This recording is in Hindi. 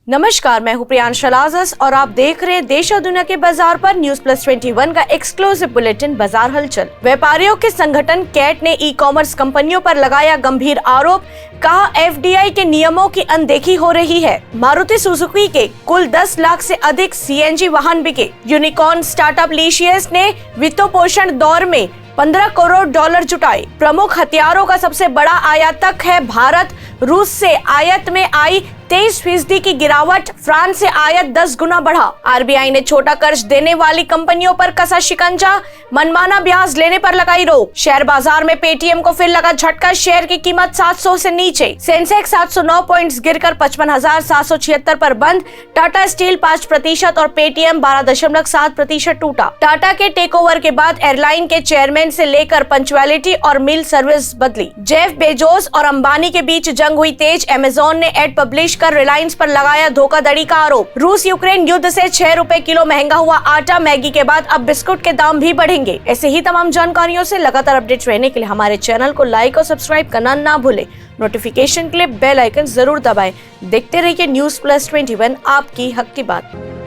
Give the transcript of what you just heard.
नमस्कार, मैं हूं प्रियांशा लाजस और आप देख रहे हैं देश और दुनिया के बाजार पर न्यूज प्लस 21 का एक्सक्लूसिव बुलेटिन बाजार हलचल। व्यापारियों के संगठन कैट ने ई कॉमर्स कंपनियों पर लगाया गंभीर आरोप, कहा एफडीआई के नियमों की अनदेखी हो रही है। मारुति सुजुकी के कुल 10 लाख से अधिक सीएनजी वाहन बिके। यूनिकॉर्न स्टार्टअप लीशियस ने वित्तपोषण दौर में 15 करोड़ डॉलर जुटाए। प्रमुख हथियारों का सबसे बड़ा आयातक है भारत। रूस से आयात में आई 23% की गिरावट, फ्रांस से आयात 10 गुना बढ़ा। आरबीआई ने छोटा कर्ज देने वाली कंपनियों पर कसा शिकंजा, मनमाना ब्याज लेने पर लगाई रोक। शेयर बाजार में पेटीएम को फिर लगा झटका, शेयर की कीमत 700 से नीचे। सेंसेक्स 709 पॉइंट्स गिरकर 55,776 पर बंद। टाटा स्टील 5% और पेटीएम 12.7% टूटा। टाटा के टेकओवर के बाद एयरलाइन के चेयरमैन से लेकर पंक्चुअलिटी और मील सर्विस बदली। जेफ बेजोस और अंबानी के बीच जंग हुई तेज। अमेजॉन ने एड पब्लिश कर रिलायंस पर लगाया धोखाधड़ी का आरोप। रूस यूक्रेन युद्ध से 6 रुपए किलो महंगा हुआ आटा। मैगी के बाद अब बिस्कुट के दाम भी बढ़ेंगे। ऐसे ही तमाम जानकारियों से लगातार अपडेट रहने के लिए हमारे चैनल को लाइक और सब्सक्राइब करना ना भूले। नोटिफिकेशन के लिए बेल आइकन जरूर दबाएं। देखते रहिए न्यूज प्लस 21, आपकी हक की बात।